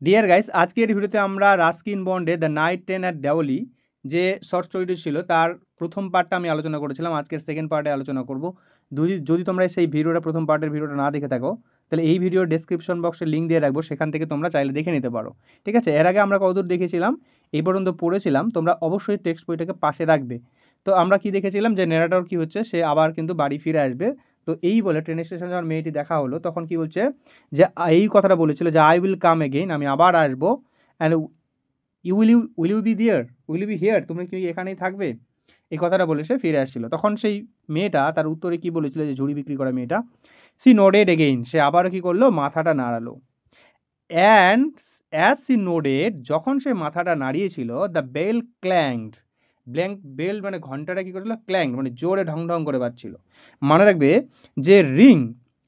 Deer guys, আজকের ভিডিওতে আমরা রাস্কিন বন্ডে the night train at Deoli যে শর্ট স্টোরিটি ছিল তার প্রথম পার্টটা আমি আলোচনা করেছিলাম। আজকের সেকেন্ড পার্টে আলোচনা করব। যদি তোমরা সেই ভিডিওটা প্রথম পার্টের ভিডিওটা না দেখে থাকো, তাহলে এই ভিডিওর ডেসক্রিপশন বক্সে লিঙ্ক দিয়ে রাখবো, সেখান থেকে তোমরা চাইলে দেখে নিতে পারো। ঠিক আছে, এর আগে আমরা কতদূর দেখেছিলাম, এই পর্যন্ত পড়েছিলাম, তোমরা অবশ্যই টেক্সট বইটাকে পাশে রাখবে। তো আমরা কি দেখেছিলাম যে ন্যারেটর কি হচ্ছে, সে আবার কিন্তু বাড়ি ফিরে আসবে। তো এই বলে ট্রেন স্টেশনে যখন মেয়েটি দেখা হলো, তখন কি বলছে যে এই কথাটা বলেছিল যে আই উইল কাম এগেইন, আমি আবার আসবো। অ্যান্ড উইল ইউ বি দিয়ার, উইল ইউ বি হিয়ার, তুমি কি এখানেই থাকবে, এই কথাটা বলে সে ফিরে আসছিল। তখন সেই মেয়েটা তার উত্তরে কি বলেছিল, যে ঝুড়ি বিক্রি করা মেয়েটা, সি নোডেড এগেইন, সে আবারও কি করলো, মাথাটা নাড়ালো। অ্যান্ড অ্যাজ সি নোডেড, যখন সে মাথাটা নাড়িয়েছিল, দ্য বেল ক্ল্যাংড, বেল মানে ঘন্টাটা কী করেছিল, ক্ল্যাংড মানে জোরে ঢং ঢং করে বাজছিল। মনে রাখবে যে রিং,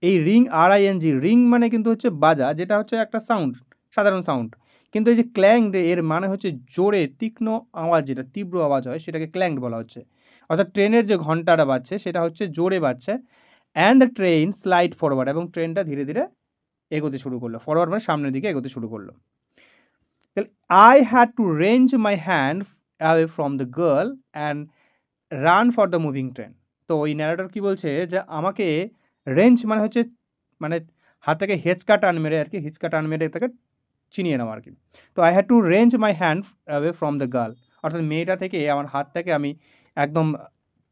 এই রিং RING, রিং মানে কিন্তু হচ্ছে বাজা, যেটা হচ্ছে একটা সাউন্ড, সাধারণ সাউন্ড। কিন্তু এই যে ক্ল্যাংড, এর মানে হচ্ছে জোরে তীক্ষ্ণ আওয়াজ, যেটা তীব্র আওয়াজ হয় সেটাকে ক্ল্যাংড বলা হচ্ছে। অর্থাৎ ট্রেনের যে ঘন্টাটা বাজছে সেটা হচ্ছে জোরে বাজছে। And the train slide forward, এবং ট্রেনটা ধীরে ধীরে এগোতে শুরু করলো। ফরওয়ার্ড মানে সামনের দিকে এগোতে শুরু করলো। তাহলে I had two range my hand away from the girl and run for the moving train. তো ওই ন্যারেটর কি বলছে যে আমাকে রেঞ্জ মানে হচ্ছে মানে হাত থেকে হেঁচকা টান মেরে আর কি, হিচকা টান মেরে তাকে চিনিয়ে নেওয়া আর কি। তো I had two range my hand away from the girl, অর্থাৎ মেয়েটা থেকে আমার হাতটাকে আমি একদম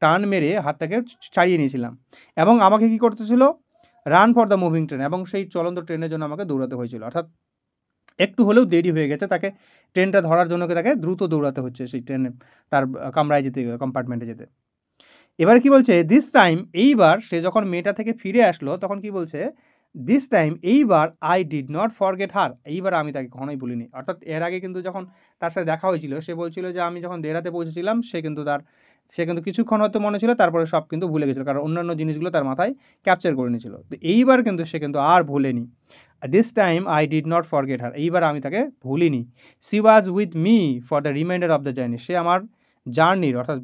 টান মেরে হাতটাকে ছাড়িয়ে নিয়েছিলাম। এবং আমাকে কি করতে ছিল, run for the moving train, এবং সেই চলন্ত ট্রেনের জন্য আমাকে দৌড়াতে হয়েছিল। অর্থাৎ একটু হলেও দেরি হয়ে গেছে, তাকে ট্রেনটা ধরার জন্য তাকে দ্রুত দৌড়াতে হচ্ছে সেই ট্রেনে, তার কামরায় যেতে, কম্পার্টমেন্টে যেতে। এবার কি বলছে, দিস টাইম, এইবার সে যখন মেয়েটা থেকে ফিরে আসলো, তখন কি বলছে, দিস টাইম, এইবার I did not forget her, এইবার আমি তাকে কখনোই ভুলিনি। অর্থাৎ এর আগে কিন্তু যখন তার সাথে দেখা হয়েছিল, সে বলছিল যে আমি যখন দেরাতে পৌঁছেছিলাম, সে কিন্তু কিছুক্ষণ হয়তো মনে ছিল, তারপরে সব কিন্তু ভুলে গেছিলো, কারণ অন্যান্য জিনিসগুলো তার মাথায় ক্যাপচার করে নিয়েছিল। তো এইবার কিন্তু সে কিন্তু আর ভুলেনি। This time I did not forget her, এইবার আমি তাকে ভুলিনি। She was with me for the reminder of the journey, সে আমার জার্নির, অর্থাৎ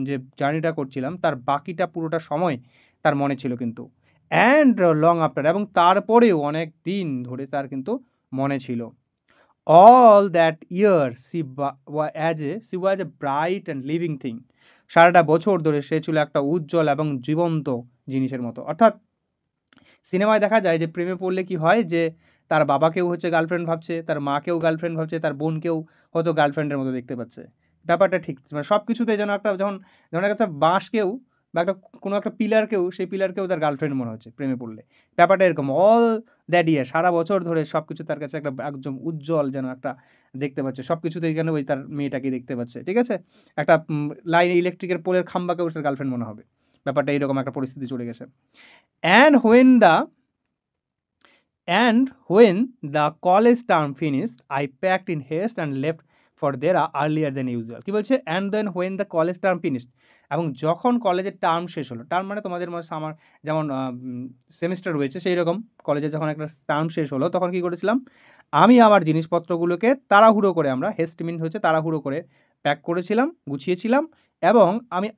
যে জার্নিটা করছিলাম তার বাকিটা পুরোটা সময় তার মনে ছিল কিন্তু। অ্যান্ড লং আফটার, এবং তারপরেও অনেক দিন ধরে তার কিন্তু মনে ছিল। All that year C was a bright and living thing, সারাটা বছর ধরে সে ছিল একটা উজ্জ্বল এবং জীবন্ত জিনিসের মতো। অর্থাৎ সিনেমায় দেখা যায় যে প্রেমে পড়লে কি হয়, যে তার বাবাকেও হচ্ছে গার্লফ্রেন্ড ভাবছে, তার মাকেও গার্লফ্রেন্ড ভাবছে, তার বোনকেও হয়তো গার্লফ্রেন্ডের মতো দেখতে পাচ্ছে। ব্যাপারটা ঠিক মানে সব কিছুতে যেন একটা, যখন যখন একটা বাঁশকেও বা একটা কোনো একটা পিলারকেও, সেই পিলারকেও তার গার্লফ্রেন্ড মনে হচ্ছে প্রেমে পড়লে। ব্যাপারটা এরকম, অল দ্যাট ইয়ার, সারা বছর ধরে সব কিছু তার কাছে একটা একদম উজ্জ্বল যেন একটা দেখতে পাচ্ছে, সব কিছুতেই যেন ওই তার মেয়েটাকে দেখতে পাচ্ছে। ঠিক আছে, একটা লাইন ইলেকট্রিকের পোলের খাম্বাকেও তার গার্লফ্রেন্ড মনে হবে। ব্যাপারটা এইরকম একটা পরিস্থিতি চলে গেছে। And when the college term finished, I packed in haste and left for Dera earlier than usual. কি বলছে, and then when the college term finished, এবং যখন কলেজের টার্ম শেষ হলো, টার্ম মানে তোমাদের মধ্যে সামার যেমন সেমিস্টার রয়েছে, সেই রকম কলেজে যখন একটা টার্ম শেষ হলো, তখন কি করেছিলাম, আমি আমার জিনিসপত্রগুলোকে তাড়াহুড়ো করে, আমরা হেস্টমিন হচ্ছে তাড়াহুড়ো করে প্যাক করেছিলাম, গুছিয়েছিলাম, এবং আমি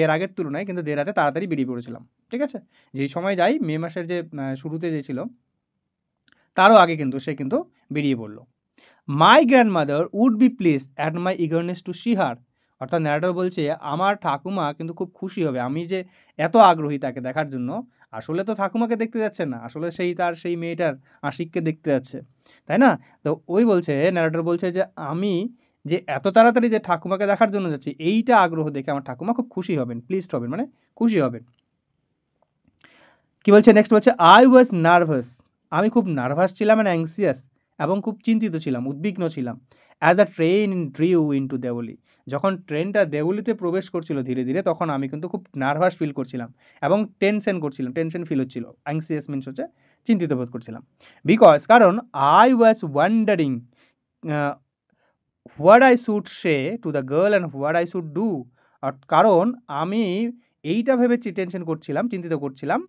এর আগের তুলনায় কিন্তু দেরাতে তাড়াতাড়ি বেরিয়ে পড়েছিলাম। ঠিক আছে, যেই সময় যাই, মে মাসের যে শুরুতে যে ছিল, তারও আগে কিন্তু সে কিন্তু বেরিয়ে পড়ল। My grandmother would be please at my eagerness to see her, অর্থাৎ ন্যারেটর বলছে আমার ঠাকুমা কিন্তু খুব খুশি হবে আমি যে এত আগ্রহী তাকে দেখার জন্য। আসলে তো ঠাকুমাকে দেখতে যাচ্ছে না, আসলে সেই মেয়েটার আশিককে দেখতে যাচ্ছে, তাই না? তো ওই বলছে, ন্যারেটর বলছে যে আমি যে এত তাড়াতাড়ি যে ঠাকুমাকে দেখার জন্য যাচ্ছি, এইটা আগ্রহ দেখে আমার ঠাকুমা খুব খুশি হবেন, প্লিজড হবেন, মানে খুশি হবেন। কি বলছে নেক্সট, বলছে আই ওয়াজ নার্ভাস, আমি খুব নার্ভাস ছিলাম, অ্যান্ড অ্যাংসিয়াস, এবং খুব চিন্তিত ছিলাম, উদ্বিগ্ন ছিলাম। As a train drew into Deoli, যখন ট্রেনটা দেওলিতে প্রবেশ করছিল ধীরে ধীরে, তখন আমি কিন্তু খুব নার্ভাস ফিল করছিলাম এবং টেনশন ফিল হচ্ছিল। অ্যাংসিয়াস মিনস হচ্ছে চিন্তিত বোধ করছিলাম। বিকজ, কারণ I was wandering what I should say to the girl and what I should do, কারণ আমি এইটা ভেবে টেনশন করছিলাম, চিন্তিত করছিলাম,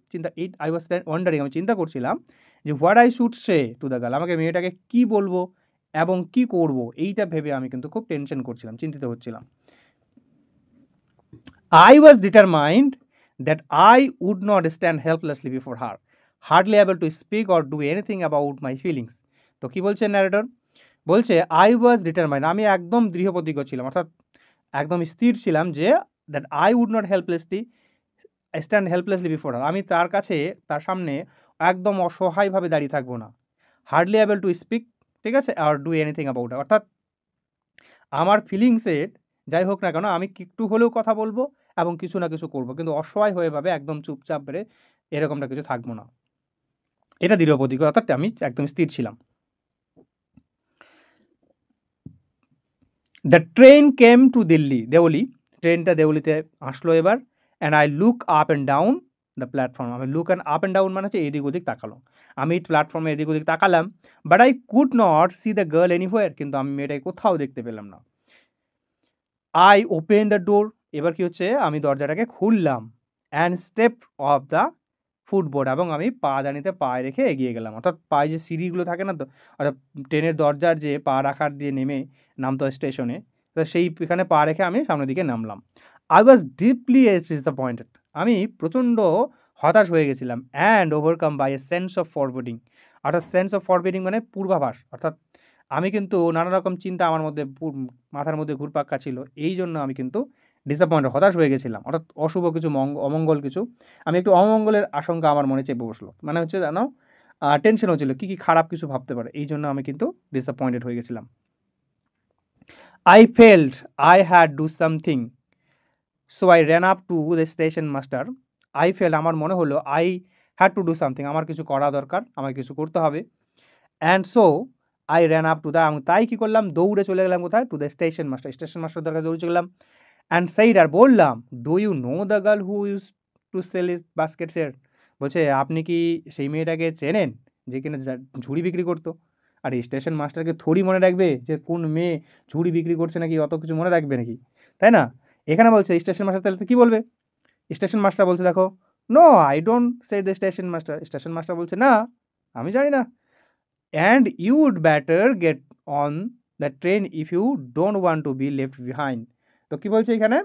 আই ওয়াজ ওয়ান্ডারিং, আমি চিন্তা করছিলাম যে what I should say to the girl, আমাকে মেয়েটাকে কী বলবো এবং কি করব, এইটা ভেবে আমি কিন্তু খুব টেনশন করছিলাম, চিন্তিত হচ্ছিলাম। I was determined that I would not stand helplessly before her, hardly able to speak or do anything about my feelings. তো কী বলছেন ন্যারেটর, বলছে আই ওয়াজ ডিটারমাইন্ড, আমি একদম দৃঢ়প্রতিজ্ঞ ছিলাম, অর্থাৎ একদম স্থির ছিলাম যে that I would not stand helplessly before her, আমি তার কাছে, তার সামনে একদম অসহায়ভাবে দাঁড়িয়ে থাকবো না। হার্ডলি অ্যাবল টু স্পিক, ঠিক আছে, আর ডু এনিথিং অ্যাবাউট, অর্থাৎ আমার ফিলিংসের যাই হোক না কেন আমি একটু হলেও কথা বলবো এবং কিছু না কিছু করবো, কিন্তু অসহায় হয়েভাবে একদম চুপচাপ বেড়ে এরকমটা কিছু থাকবো না। এটা দৃঢ় প্রতিজ্ঞ, অর্থাৎ আমি একদম স্থির ছিলাম। The train came to Delhi, Deoli, ট্রেনটা দেওলিতে আসলো এবার। And I look up and down the platform, আমি look and up and down মানে হচ্ছে এদিক ওদিক তাকালো, আমি প্ল্যাটফর্মে এদিক ওদিক তাকালাম, but I could not C the girl anywhere, কিন্তু আমি মেয়েটাকে কোথাও দেখতে পেলাম না। আই ওপেন দ্য ডোর, এবার কি হচ্ছে, আমি দরজাটাকে খুললাম, অ্যান্ড স্টেপ অফ দ্য ফুটবোর্ড, এবং আমি পাদানিতে পায়ে রেখে এগিয়ে গেলাম, অর্থাৎ পায়ে যে সিঁড়িগুলো থাকে না তো, অর্থাৎ ট্রেনের দরজার যে পা রাখার দিয়ে নেমে নামতো স্টেশনে, তো সেই এখানে পা রেখে আমি সামনের দিকে নামলাম। আই ওয়াজ ডিপলি ডিসঅ্যাপয়েন্টেড, আমি প্রচণ্ড হতাশ হয়ে গেছিলাম, and overcome by a sense of forwarding, অর্থাৎ সেন্স অফ ফরওয়ার্ডিং মানে পূর্বাভাস, অর্থাৎ আমি কিন্তু নানা রকম চিন্তা আমার মধ্যে মাথার মধ্যে ঘুরপাক খাচ্ছিল, এই জন্য আমি কিন্তু ডিসঅ্যাপয়েন্টেড, হতাশ হয়ে গেছিলাম, অর্থাৎ অশুভ কিছু অমঙ্গল কিছু, আমি একটু অমঙ্গলের আশঙ্কা আমার মনে চেপে বসলো, মানে হচ্ছে জানো টেনশন হচ্ছিলো কী কী খারাপ কিছু ভাবতে পারে, এই জন্য আমি কিন্তু ডিসঅ্যাপয়েন্টেড হয়ে গেছিলাম। I felt I had do something, so I ran up to the station master. I felt, আমার মনে হলো, I had to do something, আমার কিছু করা দরকার, আমার কিছু করতে হবে। And so I ran up to the, আমি তাই কী করলাম, দৌড়ে চলে গেলাম কোথায়, to the station master, station master দরকার দৌড়ে চলে গেলাম। অ্যান্ড সেইড, আর বললাম, do you know the girl who use to sell his baskets এর, বলছে আপনি কি সেই মেয়েটাকে চেনেন যে কিনা ঝুড়ি বিক্রি করতো? আর এই স্টেশন মাস্টারকে থোড়ি মনে রাখবে যে কোন মেয়ে ঝুড়ি বিক্রি করছে, নাকি অত কিছু মনে রাখবে নাকি, তাই না? এখানে বলছে স্টেশন মাস্টার, তাহলে তো কী বলবে? স্টেশন মাস্টার বলছে দেখো, no I don't say the station master, station master বলছে না, আমি জানি না। And you would better get on the train if you don't want to be left behind. তো কী বলছে এখানে,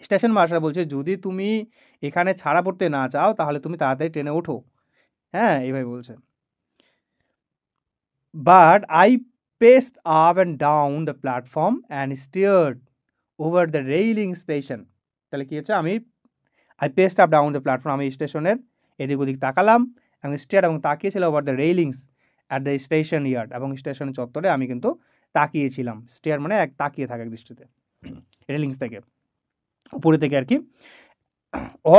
স্টেশন মাস্টার বলছে যদি তুমি এখানে ছাড়া পড়তে না চাও তাহলে তুমি তাড়াতাড়ি ট্রেনে ওঠো, হ্যাঁ এইভাবে বলছে। But I paced up and down the platform and stared over the railing station, তাহলে কী হচ্ছে, আমি I paced up down the platform, আমি স্টেশনের এদিক ওদিক তাকালাম, এবং স্টিয়ার্ড এবং তাকিয়েছিলাম over the railings at the station yard, এবং স্টেশন চত্বরে আমি কিন্তু তাকিয়েছিলাম, স্টিয়ার মানে এক তাকিয়ে থাকা এক দৃষ্টিতে, রেলিংস থেকে উপরে থেকে আর কি।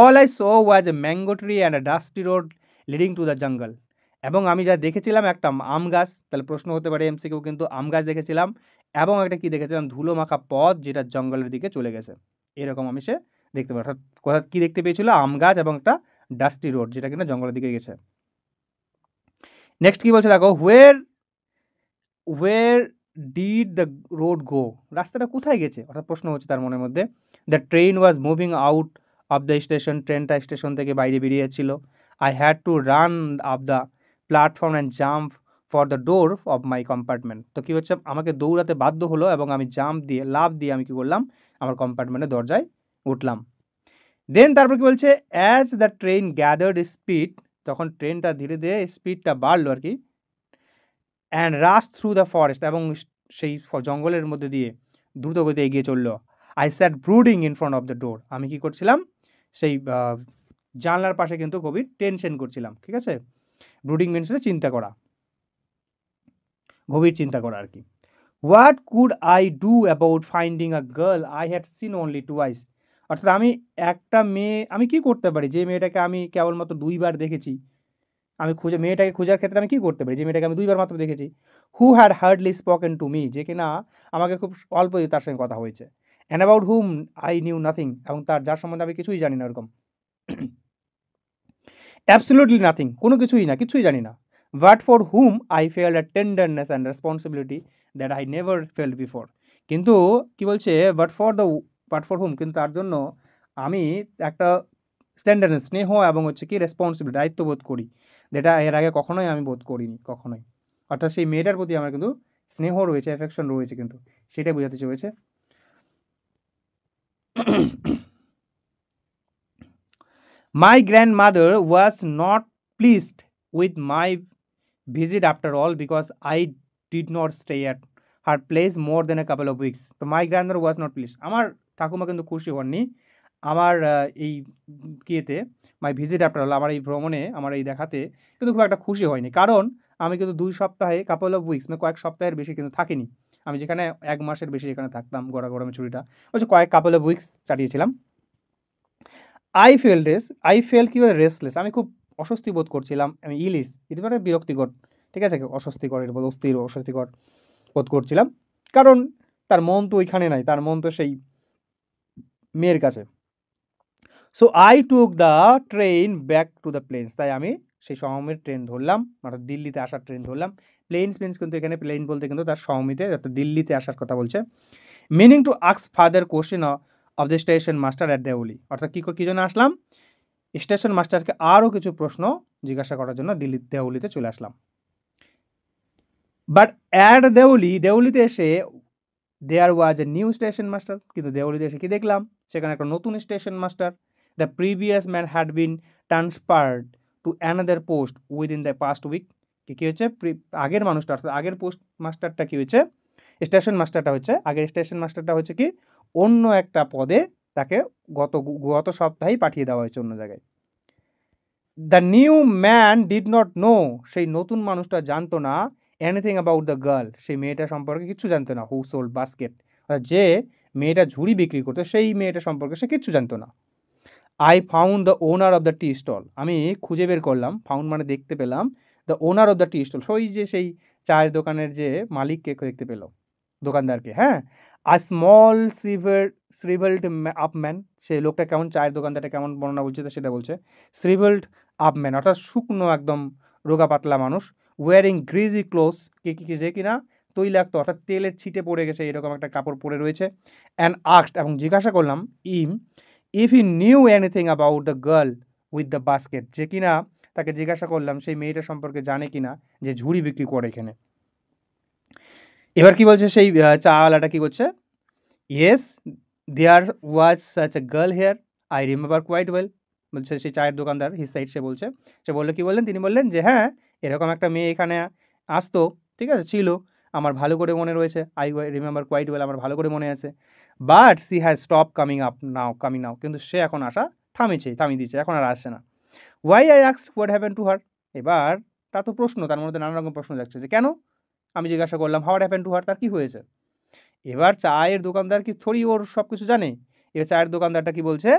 All I so was a mango tree and a dusty road leading to the jungle, এবং আমি যা দেখেছিলাম একটা আম গাছ, তাহলে প্রশ্ন হতে পারে এমসিকিউ, কিন্তু আম গাছ দেখেছিলাম, এবং একটা কি দেখেছিলাম, ধুলো মাখা পথ যেটা জঙ্গলের দিকে চলে গেছে, এরকম আমি সে দেখতে পাই, অর্থাৎ কোথা কী দেখতে পেয়েছিল, আম গাছ এবং একটা ডাস্টি রোড যেটা কিনা জঙ্গলের দিকে গেছে। নেক্সট কী বলছে দেখো, ওয়ের ডিড দ্য রোড গো, রাস্তাটা কোথায় গেছে, অর্থাৎ প্রশ্ন হচ্ছে তার মনের মধ্যে। The train was moving out of the station, ট্রেনটা স্টেশন থেকে বাইরে বেরিয়েছিল। I had to run up the platform and jump for the door of my compartment, তো কী হচ্ছে, আমাকে দৌড়াতে বাধ্য হলো এবং আমি জাম্প দিয়ে লাফ দিয়ে আমি কী করলাম, আমার কম্পার্টমেন্টের দরজায় উঠলাম। দেন তারপর কী বলছে, as the train gathered speed, তখন ট্রেনটা ধীরে ধীরে স্পিডটা বাড়লো আর কি, and rush through the forest, এবং সেই জঙ্গলের মধ্যে দিয়ে দ্রুত গতিতে এগিয়ে চললো। I sat brooding in front of the door, আমি কি করছিলাম, সেই জানলার পাশে কিন্তু খুবই টেনশন করছিলাম, ঠিক আছে, ব্রুডিং মিনস চিন্তা করা, গভীর চিন্তা করা আর কি। What could I do about finding a girl I had seen only twice, অর্থাৎ আমি একটা মেয়ে, আমি কি করতে পারি যে মেয়েটাকে আমি কেবলমাত্র 2বার দেখেছি, আমি মেয়েটাকে খোঁজার ক্ষেত্রে আমি কী করতে পারি যে মেয়েটাকে আমি 2বার মাত্র দেখেছি। Who had hardly spoken to me, যে কিনা আমাকে খুব অল্প তার সঙ্গে কথা হয়েছে। And about hmm I knew nothing, এবং তার যার সম্বন্ধে আমি কিছুই জানি না এরকম, অ্যাবসলিউটলি নাথিং, কোনো কিছুই না, কিছুই জানি না। But for hmm I fail a tenderness and responsibility that I never felt before, কিন্তু কি বলছে, বাট ফর হুম, কিন্তু তার জন্য আমি একটা স্ট্যান্ডার্ড স্নেহ এবং হচ্ছে কি রেসপন্সিবিলিটি দায়িত্ববোধ করি, যেটা এর আগে কখনোই আমি বোধ করিনি কখনোই, অর্থাৎ সেই মেয়েটার প্রতি আমার কিন্তু স্নেহ রয়েছে, অ্যাফেকশন রয়েছে, কিন্তু সেটাই বোঝাতে চেয়েছে। My grandmother was not pleased with my visit after all because I did not stay at her place more than a couple of weeks. তো my grandmother was not please. আমার ঠাকুমা কিন্তু খুশি হননি আমার এই কিয়েতে মাই ভিজিট আফটার অল, আমার এই ভ্রমণে, আমার এই দেখাতে কিন্তু খুব একটা খুশি হয়নি। কারণ আমি কিন্তু 2 সপ্তাহে কাপল অফ উইকস মানে কয়েক সপ্তাহের বেশি কিন্তু থাকিনি। আমি যেখানে 1 মাসের বেশি এখানে থাকতাম গরমে ছুটিটা, বলছে কয়েক কাপল অফ উইকস কাটিয়েছিলাম। আই ফেল্ট কি বলে রেস্টলেস, আমি খুব অস্বস্তি বোধ করছিলাম, আমি ইলিশ এটা মানে বিরক্তিকর, ঠিক আছে, অস্বস্তিকর, এর অস্থির অস্বস্তিকর বোধ করছিলাম। কারণ তার মন তো ওইখানে নাই, তার মন তো সেই মেয়ের কাছে। So I took the train back to the plains, তাই আমি সেই সমভূমির ট্রেন ধরলাম, অর্থাৎ দিল্লিতে আসার ট্রেন ধরলাম। প্লেন্স মিন্স কিন্তু এখানে প্লেন বলতে কিন্তু তার সমভূমিতে অর্থাৎ দিল্লিতে আসার কথা বলছে। Meaning to ask further question of the station master at Deoli, অর্থাৎ কী জন্য আসলাম, স্টেশন মাস্টারকে আরও কিছু প্রশ্ন জিজ্ঞাসা করার জন্য দেউলিতে চলে আসলাম। বাট অ্যাট দেউলিতে এসে there was a new station master, কিন্তু দেউলিতে এসে কি দেখলাম, সেখানে একটা নতুন station master. The previous man had been transferred to another post within the past week. কী হচ্ছে, আগের মানুষটা অর্থাৎ আগের পোস্ট মাস্টারটা কী হয়েছে, স্টেশন মাস্টারটা হচ্ছে, আগের স্টেশন মাস্টারটা হচ্ছে কি অন্য একটা পদে তাকে গত সপ্তাহেই পাঠিয়ে দেওয়া হয়েছে অন্য জায়গায়। The new man did not know, সেই নতুন মানুষটা জানতো না এনিথিং অ্যাবাউট দ্য গার্ল, সেই মেয়েটা সম্পর্কে কিচ্ছু জানতো না। হু সোল্ড বাস্কেট, যে মেয়েটা ঝুড়ি বিক্রি করতো সেই মেয়েটা সম্পর্কে সে কিচ্ছু জানতো না। I found the owner of the tea stall, আমি খুঁজে বের করলাম, ফাউন্ড মানে দেখতে পেলাম, the owner of the tea stall, সেই চায়ের দোকানের যে মালিককে দেখতে পেল, দোকানদারকে, হ্যাঁ। A small shrivelled up man, সেই লোকটা কেমন, চায়ের দোকানদারটা কেমন বর্ণনা বলছে তো সেটা বলছে, শ্রিভেল্ড আপ ম্যান অর্থাৎ শুকনো একদম রোগা পাতলা মানুষ, ওয়ারিং গ্রিজি ক্লোথস, যে কিনা তৈলাক্ত অর্থাৎ তেলের ছিটে পড়ে গেছে এরকম একটা কাপড় পরে রয়েছে। অ্যান্ড আস্কড, এবং জিজ্ঞাসা করলাম if he knew anything about the girl with the basket, যে কিনা তাকে জিজ্ঞাসা করলাম সেই মেয়েটা সম্পর্কে জানে কিনা যে ঝুড়ি বিক্রি করে এখানে। এবার কি বলছে সেই চাওয়ালাটা কি করছে, yes there was such a girl here I remember quite well, বলছে সেই চায়ের দোকানদার হিস সাইড সে বলছে, সে বললো কি বললেন, তিনি বললেন যে হ্যাঁ এরকম একটা মেয়ে এখানে আসতো, ঠিক আছে, ছিল, আমার ভালো করে মনে রয়েছে, আই রিমেম্বার কোয়াইট ওয়েল, আমার ভালো করে মনে আছে। But she has stop coming now, কিন্তু সে এখন আসা থামিয়ে দিয়েছে, এখন আর আসছে না। Why I asked what happen to her, এবার তা তো প্রশ্ন, তার মধ্যে নানা রকম প্রশ্ন যাচ্ছে যে কেন, আমি জিজ্ঞাসা করলাম হোয়াট হ্যাপেন টু হার, তার কী হয়েছে। এবার চায়ের দোকানদার কি থোড়ি ওর সব কিছু জানে, এবার চায়ের দোকানদারটা কি বলছে,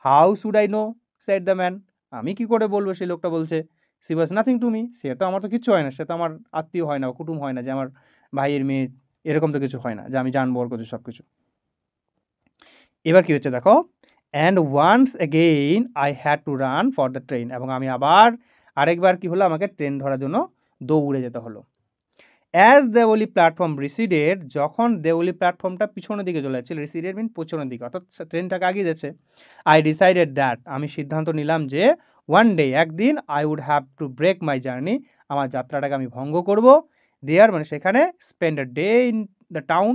how should I know said the man, আমি কি করে বলবো, সেই লোকটা বলছে, she was nothing to me, সে তো আমার তো কিচ্ছু হয় না, সে তো আমার আত্মীয় হয় না, কুটুম হয় না, যে আমার ভাইয়ের মেয়ে, এরকম তো কিছু হয় না যে আমি জানবো ওর কিছু সব কিছু। এবার কি হচ্ছে দেখো, and once again I had to run for the train, এবং আমি আরেকবার কি হলো, আমাকে ট্রেন ধরার জন্য দৌড়ে যেতে হলো। অ্যাজ দেওলি প্ল্যাটফর্ম রিসিডেড, যখন দেওলি প্ল্যাটফর্মটা পিছনের দিকে চলে যাচ্ছে, রিসিডেড মিন পেছনের দিকে, অর্থাৎ ট্রেনটাকে আগিয়ে যাচ্ছে, আই ডিসাইডেড দ্যাট, আমি সিদ্ধান্ত নিলাম যে ওয়ান ডে, একদিন, I would have to break my journey, আমার যাত্রাটাকে আমি ভঙ্গ করব, দেয়ার মানে সেখানে, spend a day in the town,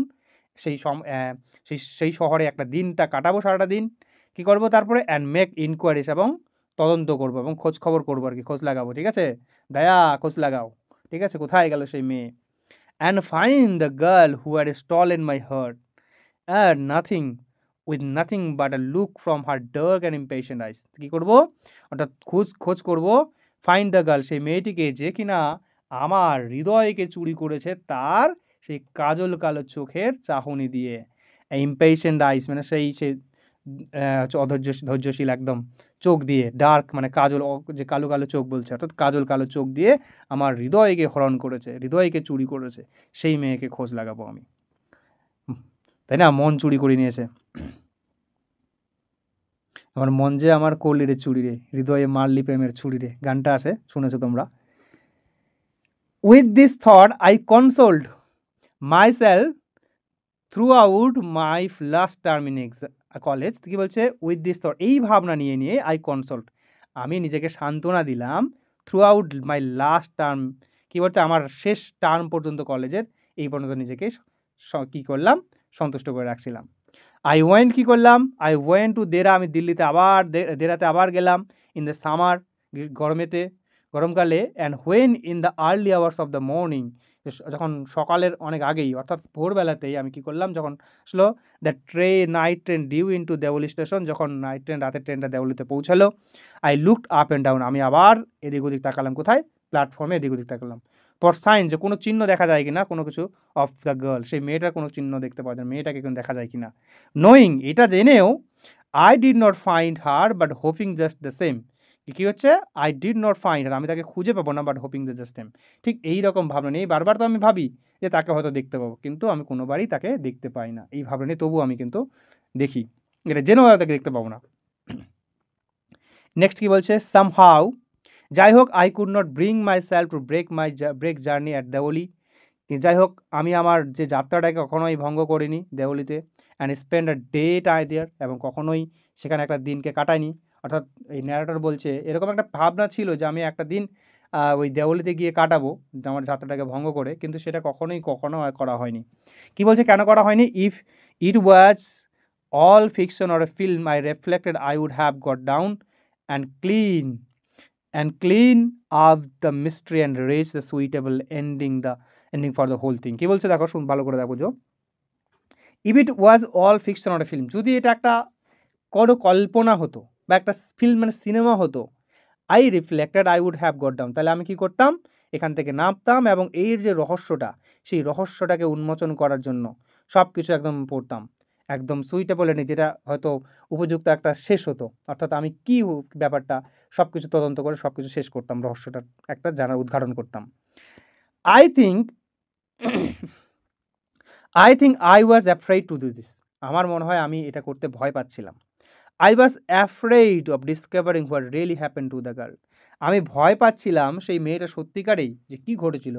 সেই শহরে একটা দিনটা কাটাবো, সারাটা দিন কী করবো, তারপরে অ্যান্ড মেক ইনকোয়ারিজ, এবং তদন্ত করবো এবং খোঁজ খবর করবো আর কি, খোঁজ লাগাবো, ঠিক আছে, দয়া খোঁজ লাগাও, ঠিক আছে, কোথায় গেল সেই মেয়ে। And find the girl who had stolen my heart with nothing but a look from her dark and impatient eyes, কী করবো, অর্থাৎ খোঁজ করবো, ফাইন্ড দ্য গার্ল, সেই মেয়েটিকে যে কিনা আমার হৃদয়কে চুরি করেছে তার সেই কাজল কালো চোখের চাহনি দিয়ে, ইম্পেশেন্ট আইস মানে সেই ধৈর্যশীল একদম চোখ দিয়ে, ডার্ক মানে কাজল, যে কালো কালো চোখ বলছে, অর্থাৎ কাজল কালো চোখ দিয়ে আমার হৃদয়কে হরণ করেছে, হৃদয়কে চুরি করেছে, সেই মেয়েকে খোঁজ লাগাবো আমি, তাই না, মন চুরি করে নিয়েছে, আমার মন যে আমার করলি রে চুরি রে, হৃদয়ে মারলি প্রেমের ছুরি রে, গানটা আছে, শুনেছো তোমরা। With this thought I consoled myself throughout my last term in college, কী বলছে, উইথ দিস থট, এই ভাবনা নিয়ে আই কনসোল্ট, আমি নিজেকে সান্ত্বনা দিলাম, throughout my last term, কী বলছে, আমার শেষ টার্ম পর্যন্ত কলেজের, এই পর্যন্ত নিজেকে কী করলাম, সন্তুষ্ট করে রাখছিলাম। আই ওয়েন্ট, কী করলাম, আই ওয়েন্ট টু দেরা, আমি দিল্লিতে দেরাতে আবার গেলাম, ইন দ্য সামার, গরমকালে, and when in the early hours of the morning, যখন সকালের অনেক আগেই অর্থাৎ ভোরবেলাতেই আমি কী করলাম, যখন আসলো the night train due into Deoli station, যখন নাইট ট্রেন রাতের ট্রেনটা দেওলিতে পৌঁছালো, I looked up and down, আমি আবার এদিক ওদিক তাকালাম, কোথায়, প্ল্যাটফর্মে এদিক ওদিক তাকালাম, ফর সাইন, যে কোনো চিহ্ন দেখা যায় কিনা, কোনো কিছু, অফ দ্য গার্ল, সেই মেয়েটার কোনো চিহ্ন দেখতে পাওয়া যায়, মেয়েটাকে কিন্তু দেখা যায় কিনা, নোয়িং, এটা জেনেও, I did not find her but hoping just the same, কী হচ্ছে, I did not find her, আমি তাকে খুঁজে পাবো না, but hoping the just same, ঠিক এই রকম ভাবনা নিয়ে বারবার তো আমি ভাবি যে তাকে হয়তো দেখতে পাবো, কিন্তু আমি কোনোবারই তাকে দেখতে পাই না, এই ভাবনা নিয়ে তবু আমি কিন্তু দেখি, এটা জেনেও তাকে দেখতে পাবো না। নেক্সট কি বলছে, সামহাউ, যাই হোক, I could not bring myself to break journey at Deoli, যাই হোক, আমি আমার যে যাত্রাটাকে কখনোই ভঙ্গ করিনি দেওলিতে, and spend a day there, এবং কখনোই সেখানে একটা দিনকে কাটাইনি, অর্থাৎ এই ন্যারেটর বলছে এরকম একটা ভাবনা ছিল যে আমি একটা দিন ওই দেওলিতে গিয়ে কাটাবো আমার যাত্রাটাকে ভঙ্গ করে, কিন্তু সেটা কখনো করা হয়নি। কি বলছে, কেন করা হয়নি, if it was all fiction or a film I reflected I would have got down and clean up the mystery and raise the suitable ending for the whole thing. কী বলছে দেখো, ভালো করে দেখো, if it was all fiction or a film, যদি এটা একটা কোনো কল্পনা হতো বা একটা ফিল্ম মানে সিনেমা হতো, I reflected I would have got down, তাহলে আমি কি করতাম, এখান থেকে নামতাম এবং এর যে রহস্যটা, সেই রহস্যটাকে উন্মোচন করার জন্য সব কিছু একদম পড়তাম, একদম সুইটেবল এনে, যেটা হয়তো উপযুক্ত একটা শেষ হতো, অর্থাৎ আমি কি ব্যাপারটা সব কিছু তদন্ত করে সব কিছু শেষ করতাম, রহস্যটার একটা জানার উদ্ঘাটন করতাম। I think I was afraid to do this, আমার মনে হয় আমি এটা করতে ভয় পাচ্ছিলাম। I was afraid of discovering what really happen to the girl, আমি ভয় পাচ্ছিলাম সেই মেয়েটা সত্যিকারেই যে কী ঘটেছিল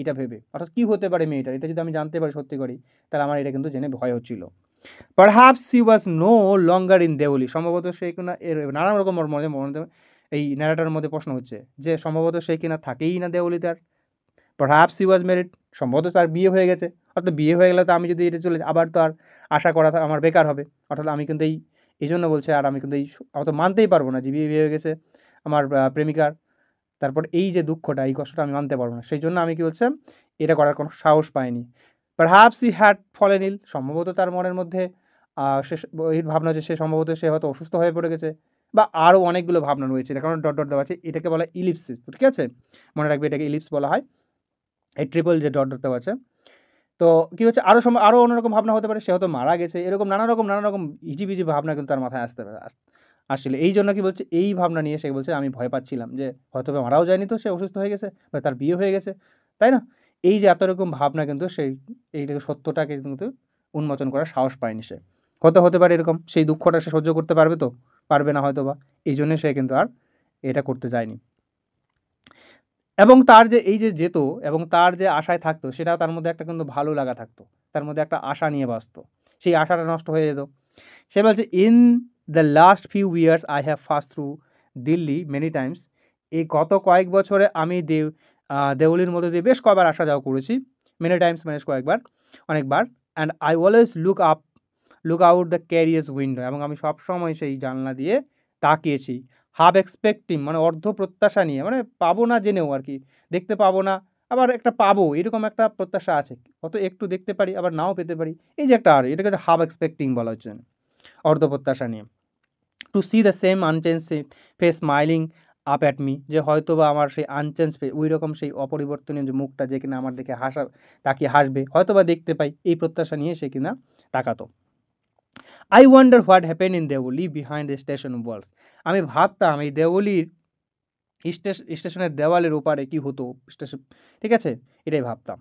এটা ভেবে, অর্থাৎ কী হতে পারে মেয়েটার, এটা যদি আমি জানতে পারি সত্যিকারেই, তাহলে আমার এটা কিন্তু জেনে ভয় হচ্ছিল। Perhaps she was no longer in Deoli, সম্ভবত সে কিনা, এর নানান রকম এই ন্যারেটারের মধ্যে প্রশ্ন হচ্ছে যে সম্ভবত সে কিনা থাকেই না দেওলিতে আর। পারহ্যাপস হি ওয়াজ ম্যারিড, সম্ভবত তার বিয়ে হয়ে গেছে, অর্থাৎ বিয়ে হয়ে গেলে তো আমি যদি এটা চলে আবার তো আর আশা করা আমার বেকার হবে, অর্থাৎ আমি কিন্তু এই জন্য বলছে, আর আমি কিন্তু আমি তো মানতেই পারবো না যে বিয়ে হয়ে গেছে আমার প্রেমিকার, তারপর এই যে দুঃখটা, এই কষ্টটা আমি মানতে পারবো না, সেই জন্য আমি কি বলছে, এটা করার কোনো সাহস পাইনি। পারহ্যাপস হি হ্যাড ফলেন ইল, সম্ভবত তার মনের মধ্যে সে এই ভাবনা যে সে সম্ভবত সে হয়তো অসুস্থ হয়ে পড়ে গেছে, বা আরও অনেকগুলো ভাবনা রয়েছে, এটা কারণ ডট দেওয়া আছে, এটাকে বলা ইলিপসিস, ঠিক আছে, মনে রাখবে এটাকে ইলিপস বলা হয়, এই ট্রিপল যে ডট দেওয়া আছে। তো কী হচ্ছে, আরও অন্যরকম ভাবনা হতে পারে, সে হয়তো মারা গেছে, এরকম নানা রকম ইজিবিজি ভাবনা কিন্তু তার মাথায় আসছিল, এই জন্য কি বলছে, এই ভাবনা নিয়ে সে বলছে আমি ভয় পাচ্ছিলাম যে হয়তো মারাও যায়নি, তো সে অসুস্থ হয়ে গেছে বা তার বিয়ে হয়ে গেছে, তাই না, এই যে এত রকম ভাবনা কিন্তু এইটাকে সত্যটাকে কিন্তু উন্মোচন করার সাহস পায়নি সে, হতে পারে এরকম, সেই দুঃখটা সে সহ্য করতে পারবে, তো পারবে না হয়তো বা, এই জন্যে সে কিন্তু আর এটা করতে যায়নি। এবং তার যে এই যে যেত এবং তার যে আশায় থাকতো, সেটাও তার মধ্যে একটা কিন্তু ভালো লাগা থাকতো, তার মধ্যে একটা আশা নিয়ে বাঁচত, সেই আশাটা নষ্ট হয়ে যেত। সে বলছে, in the last few years I have pass through Delhi many Times, এই গত কয়েক বছরে আমি দেউলির মধ্যে দিয়ে বেশ কয়েকবার আসা যাওয়া করেছি, মেনি টাইমস মানে কয়েকবার, অনেকবার, and I always look out the carriers window, এবং আমি সবসময় সেই জানলা দিয়ে তাকিয়েছি, হাফ এক্সপেক্টিং মানে অর্ধ প্রত্যাশা নিয়ে, মানে পাবো না জেনেও আর কি, দেখতে পাবো না আবার একটা পাবো, এরকম একটা প্রত্যাশা আছে, হয়তো একটু দেখতে পারি আবার নাও পেতে পারি, এই যে একটা, আর এটাকে হাফ এক্সপেক্টিং বলা হচ্ছে, অর্ধ প্রত্যাশা নিয়ে। To see the same unchange face smiling up at me, যে হয়তো বা আমার সেই আনচেঞ্জ ফেস, ওই রকম সেই অপরিবর্তনীয় যে মুখটা, যে কিনা আমার দেখে তাকিয়ে হাসবে, হয়তো বা দেখতে পাই, এই প্রত্যাশা নিয়ে সে কিনা তাকাতো। I wonder what happen in Deoli behind the station walls, আমি ভাবতাম এই দেওলির স্টেশনের দেওয়ালের ওপারে কি হতো, স্টেশন, ঠিক আছে, এটাই ভাবতাম।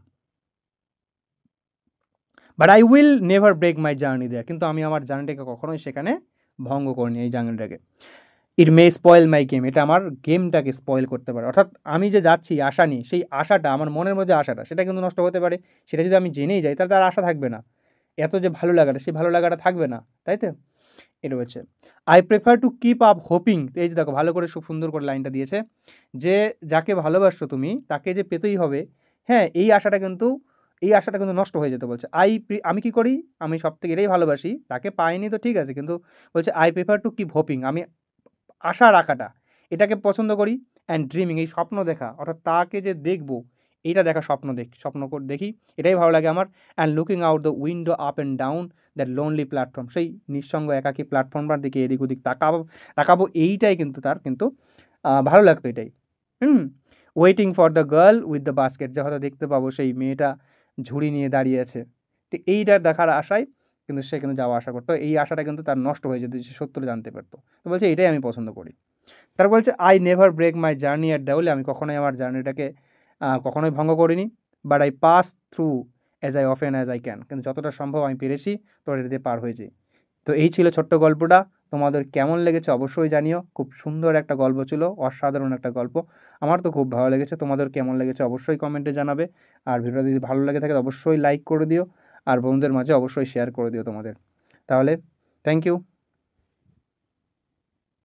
But I will never break my journey there, কিন্তু আমি আমার জার্নিটাকে কখনোই সেখানে ভঙ্গ করিনি, এই জার্নিটাকে। ইট মে স্পয়েল মাই গেম, এটা আমার গেমটাকে স্পয়েল করতে পারে, অর্থাৎ আমি যে যাচ্ছি আশা নিয়ে, সেই আশাটা, আমার মনের মধ্যে আশাটা, সেটা কিন্তু নষ্ট হতে পারে, সেটা যদি আমি জেনেই যাই তাহলে তার আশা থাকবে না, এত যে ভালো লাগাটা, সেই ভালো লাগাটা থাকবে না, তাই তো, এটা হচ্ছে। I prefer to keep up hoping, এই যে দেখো ভালো করে খুব সুন্দর করে লাইনটা দিয়েছে, যে যাকে ভালোবাসছো তুমি তাকে যে পেতেই হবে, হ্যাঁ, এই আশাটা কিন্তু নষ্ট হয়ে যেতে বলছে। আমি কি করি, আমি সব থেকে এটাই ভালোবাসি, তাকে পাইনি তো ঠিক আছে, কিন্তু বলছে I prefer to keep hoping, আমি আশা রাখাটা, এটাকে পছন্দ করি, অ্যান্ড ড্রিমিং, এই স্বপ্ন দেখা, অর্থাৎ তাকে যে দেখবো, এইটা দেখা স্বপ্ন দেখি, এটাই ভালো লাগে আমার। And looking out the window up and down that lonely platform, সেই নিঃসঙ্গ একাকী প্ল্যাটফর্মটার দিকে এদিক ওদিক তাকাবো, এইটাই কিন্তু তার কিন্তু ভালো লাগতো এটাই। Waiting for the girl with the basket, যে হয়তো দেখতে পাবো সেই মেয়েটা ঝুড়ি নিয়ে দাঁড়িয়ে আছে, ঠিক এইটা দেখার আশায় কিন্তু সে কিন্তু যাওয়া আশা করতো। এই আশাটা কিন্তু তার নষ্ট হয়ে যেত, সে সত্যটা জানতে পারতো। তো বলছে এটাই আমি পছন্দ করি। তারপর বলছে I never break my journey at Deoli, আমি কখনোই আমার জার্নিটাকে কখনোই ভঙ্গ করিনি। But I pass through as I often as I can, কিন্তু যতটা সম্ভব আমি পেরেছি তো এটা দিয়ে পার হয়েছি। তো এই ছিল ছোট্ট গল্পটা। তোমাদের কেমন লেগেছে অবশ্যই জানিও। খুব সুন্দর একটা গল্প ছিল, অসাধারণ একটা গল্প। আমার তো খুব ভালো লেগেছে। তোমাদের কেমন লেগেছে অবশ্যই কমেন্টে জানাবে। আর ভিডিওটা যদি ভালো লেগে থাকে অবশ্যই লাইক করে দিও, আর বন্ধুদের মাঝে অবশ্যই শেয়ার করে দিও তোমাদের। তাহলে থ্যাংক ইউ।